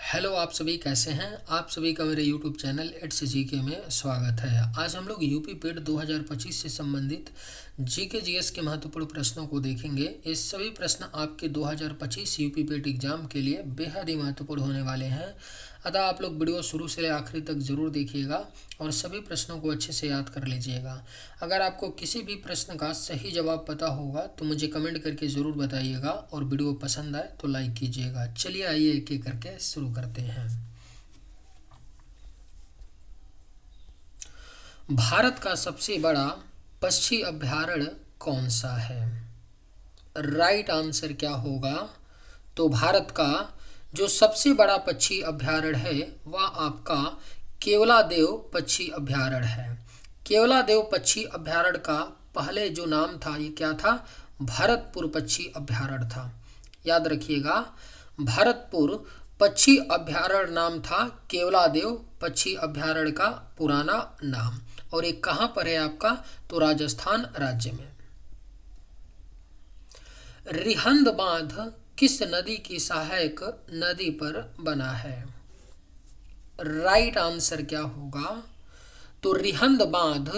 Hello, आप सभी कैसे हैं। आप सभी का मेरे यूट्यूब चैनल इट्स जीके में स्वागत है। आज हम लोग यूपी पेट 2025 से संबंधित जीके जीएस के महत्वपूर्ण प्रश्नों को देखेंगे। ये सभी प्रश्न आपके 2025 यूपी पेट एग्जाम के लिए बेहद ही महत्वपूर्ण होने वाले हैं। अतः आप लोग वीडियो शुरू से आखिरी तक जरूर देखिएगा और सभी प्रश्नों को अच्छे से याद कर लीजिएगा। अगर आपको किसी भी प्रश्न का सही जवाब पता होगा तो मुझे कमेंट करके ज़रूर बताइएगा और वीडियो पसंद आए तो लाइक कीजिएगा। चलिए आइए एक एक करके शुरू करते हैं। भारत का सबसे बड़ा पक्षी अभयारण्य कौन सा है? राइट आंसर क्या होगा? तो भारत का जो सबसे बड़ा पक्षी अभयारण्य है वह आपका केवलादेव पक्षी अभयारण्य है। केवलादेव पक्षी अभयारण्य का पहले जो नाम था ये क्या था? भरतपुर पक्षी अभयारण्य था। याद रखिएगा, भरतपुर पक्षी अभयारण्य नाम था केवलादेव पक्षी अभयारण्य का पुराना नाम। और ये कहाँ पर है आपका? तो राजस्थान राज्य में। रिहंद बांध किस नदी की सहायक नदी पर बना है? राइट आंसर क्या होगा? तो रिहंद बांध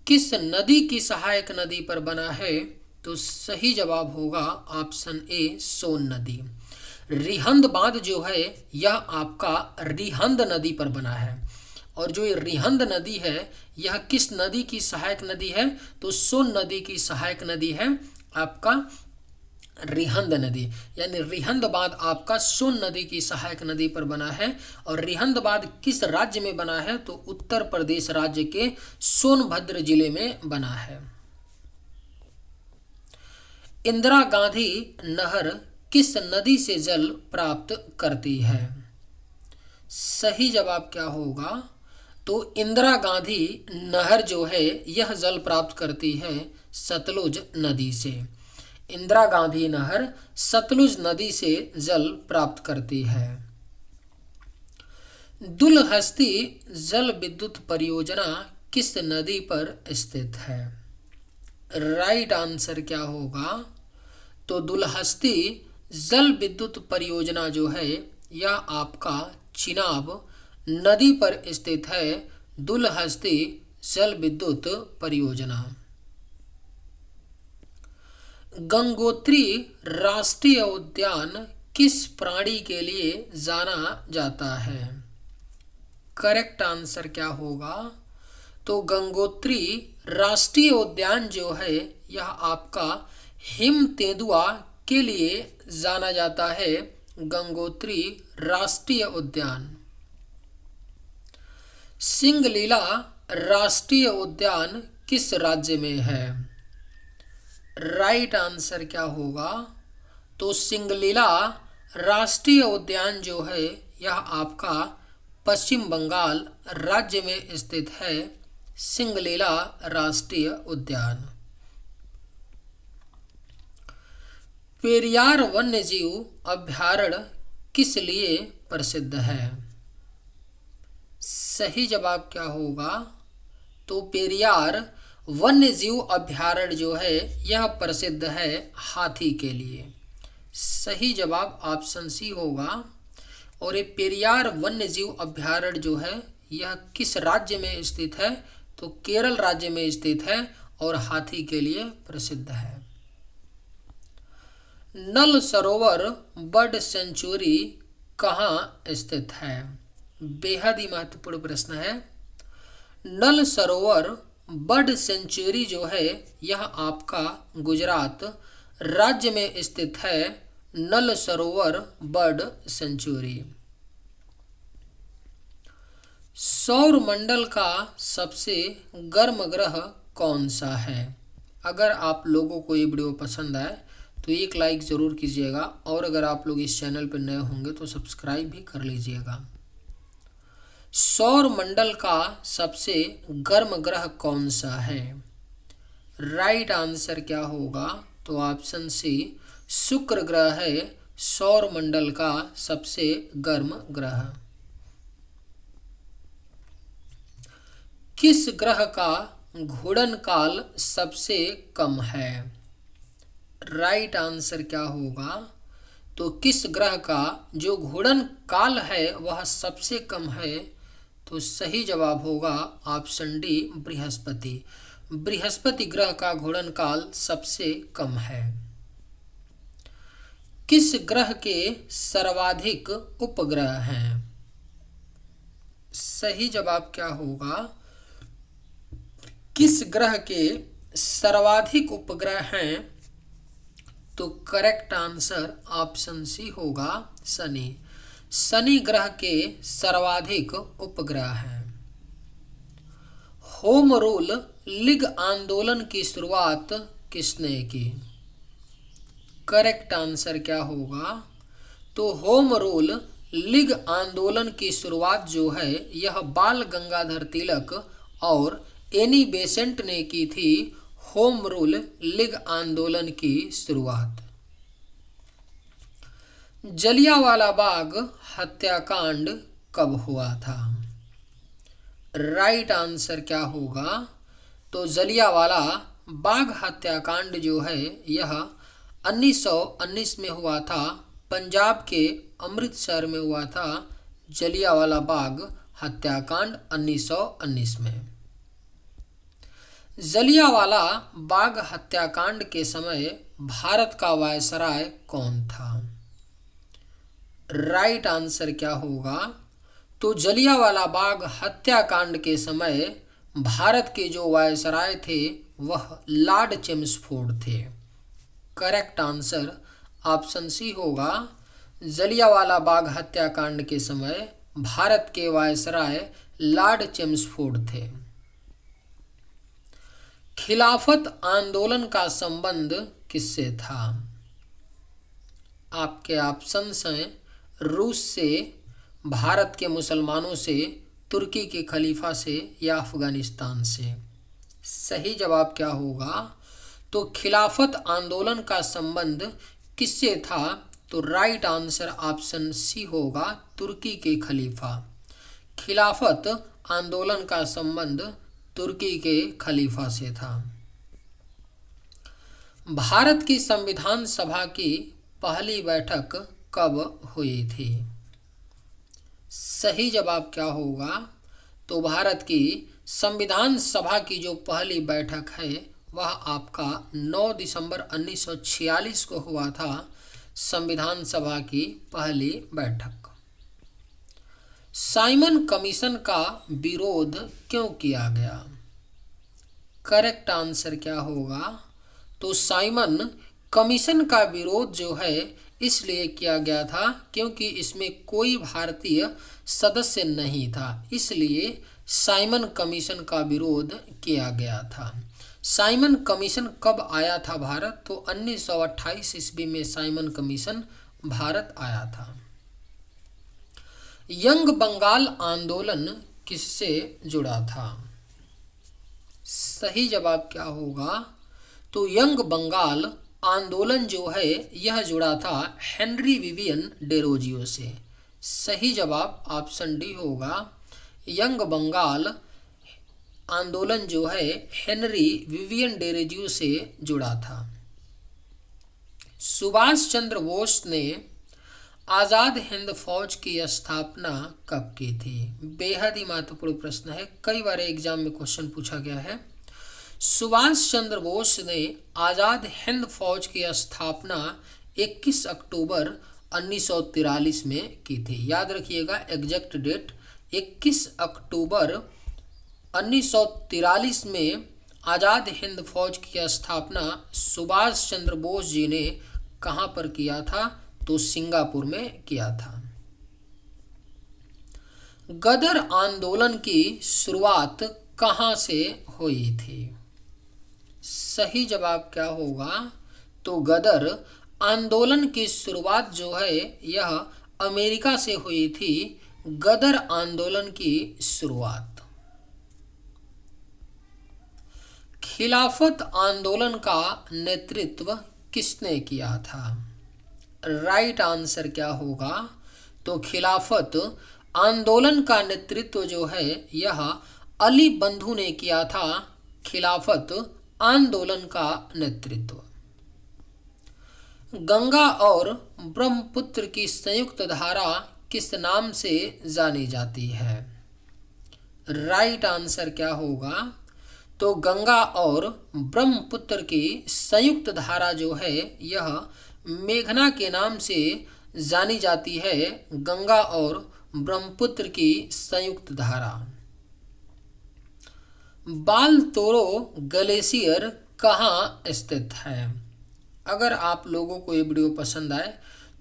किस नदी की सहायक नदी पर बना है? तो सही जवाब होगा ऑप्शन ए, सोन नदी। रिहंद बांध जो है यह आपका रिहंद नदी पर बना है। और जो ये रिहंद नदी है यह किस नदी की सहायक नदी है? तो सोन नदी की सहायक नदी है आपका रिहंद नदी। यानी रिहंद बांध आपका सोन नदी की सहायक नदी पर बना है। और रिहंद बांध किस राज्य में बना है? तो उत्तर प्रदेश राज्य के सोनभद्र जिले में बना है। इंदिरा गांधी नहर किस नदी से जल प्राप्त करती है? सही जवाब क्या होगा? तो इंदिरा गांधी नहर जो है यह जल प्राप्त करती है सतलुज नदी से। इंदिरा गांधी नहर सतलुज नदी से जल प्राप्त करती है। दुलहस्ती जल विद्युत परियोजना किस नदी पर स्थित है? राइट आंसर क्या होगा? तो दुलहस्ती जल विद्युत परियोजना जो है यह आपका चिनाब नदी पर स्थित है। दुलहस्ती जल विद्युत परियोजना। गंगोत्री राष्ट्रीय उद्यान किस प्राणी के लिए जाना जाता है? करेक्ट आंसर क्या होगा? तो गंगोत्री राष्ट्रीय उद्यान जो है यह आपका हिम तेंदुआ के लिए जाना जाता है। गंगोत्री राष्ट्रीय उद्यान। सिंगलीला राष्ट्रीय उद्यान किस राज्य में है? राइट आंसर क्या होगा? तो सिंगलीला राष्ट्रीय उद्यान जो है यह आपका पश्चिम बंगाल राज्य में स्थित है। सिंगलीला राष्ट्रीय उद्यान। पेरियार वन्यजीव अभयारण्य किस लिए प्रसिद्ध है? सही जवाब क्या होगा? तो पेरियार वन्यजीव अभयारण्य जो है यह प्रसिद्ध है हाथी के लिए। सही जवाब ऑप्शन सी होगा। और ये पेरियार वन्यजीव अभयारण्य जो है यह किस राज्य में स्थित है? तो केरल राज्य में स्थित है और हाथी के लिए प्रसिद्ध है। नल सरोवर बर्ड सेंचुरी कहाँ स्थित है? बेहद ही महत्वपूर्ण प्रश्न है। नल सरोवर बर्ड सेंचुरी जो है यह आपका गुजरात राज्य में स्थित है। नल सरोवर बर्ड सेंचुरी। सौर मंडल का सबसे गर्म ग्रह कौन सा है? अगर आप लोगों को ये वीडियो पसंद आए तो एक लाइक ज़रूर कीजिएगा और अगर आप लोग इस चैनल पर नए होंगे तो सब्सक्राइब भी कर लीजिएगा। सौर मंडल का सबसे गर्म ग्रह कौन सा है? राइट आंसर क्या होगा? तो ऑप्शन सी, शुक्र ग्रह है सौर मंडल का सबसे गर्म ग्रह। किस ग्रह का घूर्णन काल सबसे कम है? राइट आंसर क्या होगा? तो किस ग्रह का जो घूर्णन काल है वह सबसे कम है? तो सही जवाब होगा ऑप्शन डी बृहस्पति। बृहस्पति ग्रह का घूर्णन काल सबसे कम है। किस ग्रह के सर्वाधिक उपग्रह हैं? सही जवाब क्या होगा? किस ग्रह के सर्वाधिक उपग्रह हैं? तो करेक्ट आंसर ऑप्शन सी होगा शनि। शनि ग्रह के सर्वाधिक उपग्रह हैं। होम रूल लीग आंदोलन की शुरुआत किसने की? करेक्ट आंसर क्या होगा? तो होम रूल लीग आंदोलन की शुरुआत जो है यह बाल गंगाधर तिलक और एनी बेसेंट ने की थी। होम रूल लीग आंदोलन की शुरुआत। जलियांवाला बाग हत्याकांड कब हुआ था? राइट आंसर क्या होगा? तो जलियांवाला बाग हत्याकांड जो है यह 1919 में हुआ था। पंजाब के अमृतसर में हुआ था जलियांवाला बाग हत्याकांड 1919 में। जलियांवाला बाग हत्याकांड के समय भारत का वायसराय कौन था? राइट आंसर क्या होगा? तो जलियांवाला बाग हत्याकांड के समय भारत के जो वायसराय थे वह लॉर्ड चेम्सफोर्ड थे। करेक्ट आंसर ऑप्शन सी होगा। जलियांवाला बाग हत्याकांड के समय भारत के वायसराय लॉर्ड चेम्सफोर्ड थे। खिलाफत आंदोलन का संबंध किससे था? आपके ऑप्शंस हैं रूस से, भारत के मुसलमानों से, तुर्की के खलीफा से या अफगानिस्तान से। सही जवाब क्या होगा? तो खिलाफत आंदोलन का संबंध किससे था? तो राइट आंसर ऑप्शन सी होगा तुर्की के खलीफा। खिलाफत आंदोलन का संबंध तुर्की के खलीफा से था। भारत की संविधान सभा की पहली बैठक कब हुई थी? सही जवाब क्या होगा? तो भारत की संविधान सभा की जो पहली बैठक है वह आपका 9 दिसंबर 1946 को हुआ था। संविधान सभा की पहली बैठक। साइमन कमीशन का विरोध क्यों किया गया? करेक्ट आंसर क्या होगा? तो साइमन कमीशन का विरोध जो है इसलिए किया गया था क्योंकि इसमें कोई भारतीय सदस्य नहीं था, इसलिए साइमन कमीशन का विरोध किया गया था। साइमन कमीशन कब आया था भारत? तो 1928 ईस्वी में साइमन कमीशन भारत आया था। यंग बंगाल आंदोलन किससे जुड़ा था? सही जवाब क्या होगा? तो यंग बंगाल आंदोलन जो है यह जुड़ा था हेनरी विवियन डेरोजियो से। सही जवाब ऑप्शन डी होगा। यंग बंगाल आंदोलन जो है हेनरी विवियन डेरोजियो से जुड़ा था। सुभाष चंद्र बोस ने आज़ाद हिंद फौज की स्थापना कब की थी? बेहद ही महत्वपूर्ण प्रश्न है, कई बार एग्जाम में क्वेश्चन पूछा गया है। सुभाष चंद्र बोस ने आज़ाद हिंद फौज की स्थापना 21 अक्टूबर 1943 में की थी। याद रखिएगा एग्जैक्ट डेट 21 अक्टूबर 1943 में आज़ाद हिंद फौज की स्थापना सुभाष चंद्र बोस जी ने कहाँ पर किया था? तो सिंगापुर में किया था। गदर आंदोलन की शुरुआत कहाँ से हुई थी? सही जवाब क्या होगा? तो गदर आंदोलन की शुरुआत जो है यह अमेरिका से हुई थी। गदर आंदोलन की शुरुआत। खिलाफत आंदोलन का नेतृत्व किसने किया था? राइट आंसर क्या होगा? तो खिलाफत आंदोलन का नेतृत्व जो है यह अली बंधु ने किया था। खिलाफत आंदोलन का नेतृत्व। गंगा और ब्रह्मपुत्र की संयुक्त धारा किस नाम से जानी जाती है? राइट आंसर क्या होगा? तो गंगा और ब्रह्मपुत्र की संयुक्त धारा जो है यह मेघना के नाम से जानी जाती है। गंगा और ब्रह्मपुत्र की संयुक्त धारा। बालतोरो ग्लेशियर कहाँ स्थित है? अगर आप लोगों को ये वीडियो पसंद आए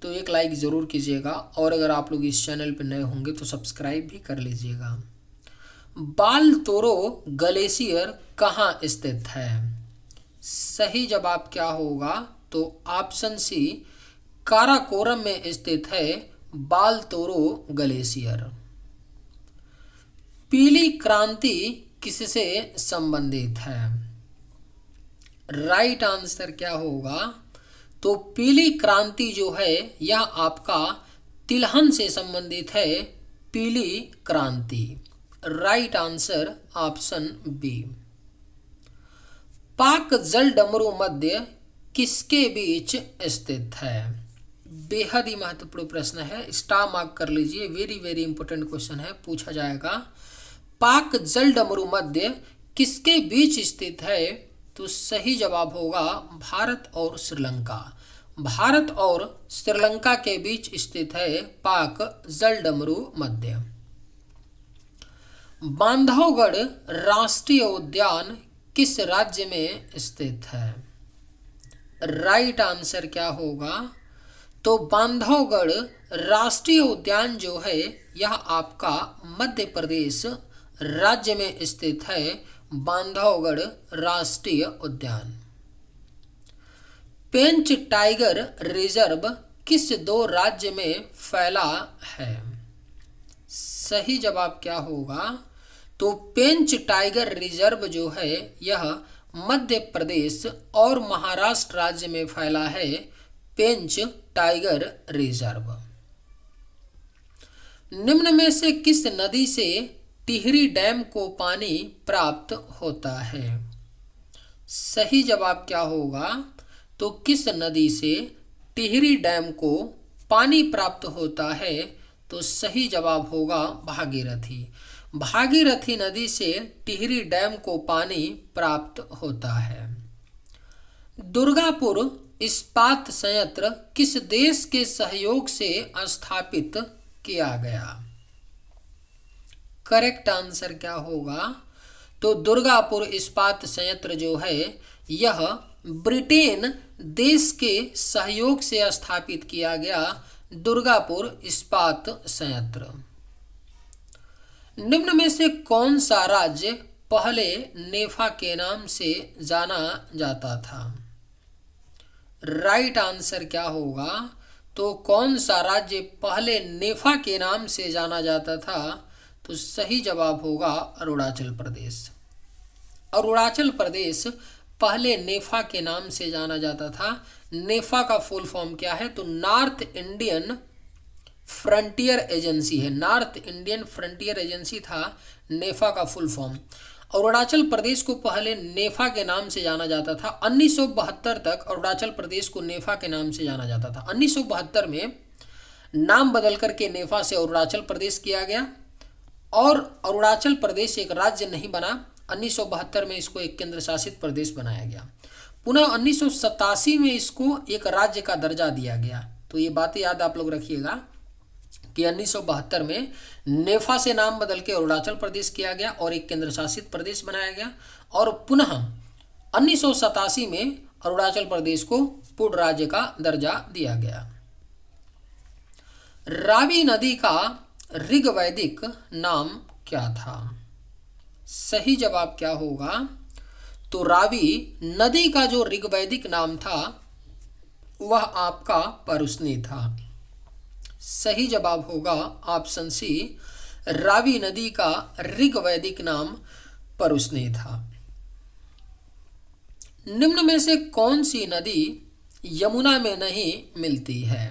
तो एक लाइक ज़रूर कीजिएगा, और अगर आप लोग इस चैनल पर नए होंगे तो सब्सक्राइब भी कर लीजिएगा। बालतोरो ग्लेशियर कहाँ स्थित है? सही जवाब क्या होगा? तो ऑप्शन सी, काराकोरम में स्थित है बालतोरो ग्लेशियर। पीली क्रांति किससे संबंधित है? राइट आंसर क्या होगा? तो पीली क्रांति जो है यह आपका तिलहन से संबंधित है। पीली क्रांति। Right answer option B. Palk जलडमरू मध्य किसके बीच स्थित है? बेहद ही महत्वपूर्ण प्रश्न है, स्टार मार्क कर लीजिए, वेरी वेरी इंपॉर्टेंट क्वेश्चन है, पूछा जाएगा। पाक जलडमरू मध्य किसके बीच स्थित है? तो सही जवाब होगा भारत और श्रीलंका। भारत और श्रीलंका के बीच स्थित है पाक जलडमरू मध्य। बांधवगढ़ राष्ट्रीय उद्यान किस राज्य में स्थित है? राइट आंसर क्या होगा? तो बांधवगढ़ राष्ट्रीय उद्यान जो है यह आपका मध्य प्रदेश राज्य में स्थित है। बांधवगढ़ राष्ट्रीय उद्यान। पेंच टाइगर रिजर्व किस दो राज्य में फैला है? सही जवाब क्या होगा? तो पेंच टाइगर रिजर्व जो है यह मध्य प्रदेश और महाराष्ट्र राज्य में फैला है। पेंच टाइगर रिजर्व। निम्न में से किस नदी से टिहरी डैम को पानी प्राप्त होता है? सही जवाब क्या होगा? तो किस नदी से टिहरी डैम को पानी प्राप्त होता है? तो सही जवाब होगा भागीरथी। भागीरथी नदी से टिहरी डैम को पानी प्राप्त होता है। दुर्गापुर इस्पात संयंत्र किस देश के सहयोग से स्थापित किया गया? करेक्ट आंसर क्या होगा? तो दुर्गापुर इस्पात संयंत्र जो है यह ब्रिटेन देश के सहयोग से स्थापित किया गया। दुर्गापुर इस्पात संयंत्र। निम्न में से कौन सा राज्य पहले नेफा के नाम से जाना जाता था? राइट आंसर क्या होगा? तो कौन सा राज्य पहले नेफा के नाम से जाना जाता था? तो सही जवाब होगा अरुणाचल प्रदेश। अरुणाचल प्रदेश पहले नेफा के नाम से जाना जाता था। नेफा का फुल फॉर्म क्या है? तो नॉर्थ इंडियन फ्रंटियर एजेंसी है। नॉर्थ इंडियन फ्रंटियर एजेंसी था नेफा का फुल फॉर्म। अरुणाचल प्रदेश को पहले नेफा के नाम से जाना जाता था। 1972 तक अरुणाचल प्रदेश को नेफा के नाम से जाना जाता था। 1972 में नाम बदल करके नेफा से अरुणाचल प्रदेश किया गया और अरुणाचल प्रदेश एक राज्य नहीं बना। 1972 में इसको एक केंद्र शासित प्रदेश बनाया गया। पुनः 1987 में इसको एक राज्य का दर्जा दिया गया। तो ये बातें याद आप लोग रखिएगा कि 1972 में नेफा से नाम बदल के अरुणाचल प्रदेश किया गया और एक केंद्र शासित प्रदेश बनाया गया, और पुनः 1987 में अरुणाचल प्रदेश को पूर्ण राज्य का दर्जा दिया गया। रावी नदी का ऋग्वैदिक नाम क्या था? सही जवाब क्या होगा? तो रावी नदी का जो ऋग्वैदिक नाम था वह आपका परुस्नी था। सही जवाब होगा ऑप्शन सी, रावी नदी का ऋग्वैदिक नाम परुस्नी था। निम्न में से कौन सी नदी यमुना में नहीं मिलती है?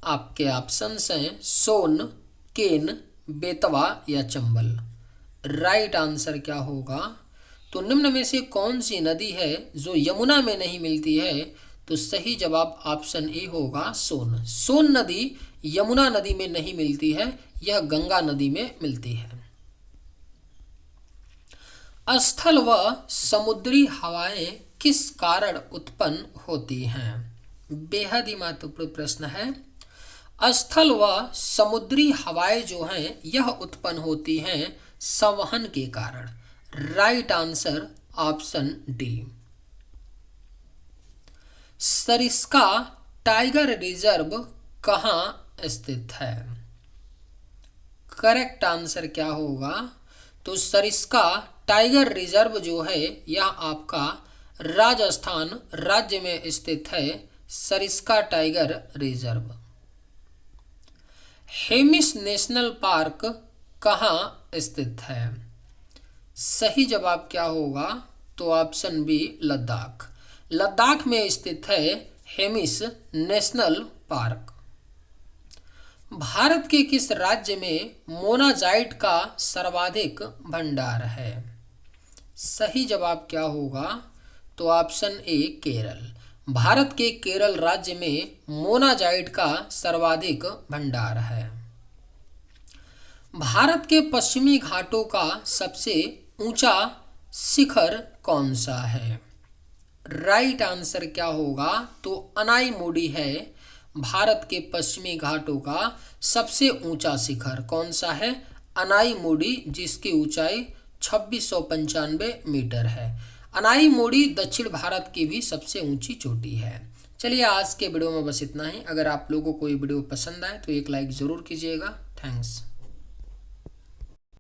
आपके ऑप्शंस हैं सोन, केन, बेतवा या चंबल। राइट आंसर क्या होगा? तो निम्न में से कौन सी नदी है जो यमुना में नहीं मिलती है? तो सही जवाब ऑप्शन ए होगा सोन। सोन नदी यमुना नदी में नहीं मिलती है, यह गंगा नदी में मिलती है। स्थल व समुद्री हवाएं किस कारण उत्पन्न होती हैं? बेहद ही महत्वपूर्ण प्रश्न है। स्थल व समुद्री हवाएं जो हैं यह उत्पन्न होती हैं संवहन के कारण। Right answer option D. Sariska tiger reserve कहाँ स्थित है? करेक्ट आंसर क्या होगा? तो सरिस्का टाइगर रिजर्व जो है यह आपका राजस्थान राज्य में स्थित है। Sariska tiger reserve. Hemis national park कहाँ स्थित है? सही जवाब क्या होगा? तो ऑप्शन बी लद्दाख। लद्दाख में स्थित है हेमिस नेशनल पार्क। भारत के किस राज्य में मोनाजाइट का सर्वाधिक भंडार है? सही जवाब क्या होगा? तो ऑप्शन ए केरल। भारत के केरल राज्य में मोनाजाइट का सर्वाधिक भंडार है। भारत के पश्चिमी घाटों का सबसे ऊंचा शिखर कौन सा है? राइट आंसर क्या होगा? तो अनाईमुडी है भारत के पश्चिमी घाटों का सबसे ऊंचा शिखर। कौन सा है? अनाईमुडी, जिसकी ऊंचाई 2695 मीटर है। अनाईमुडी दक्षिण भारत की भी सबसे ऊंची चोटी है। चलिए आज के वीडियो में बस इतना ही। अगर आप लोगों को ये वीडियो पसंद आए तो एक लाइक ज़रूर कीजिएगा। थैंक्स।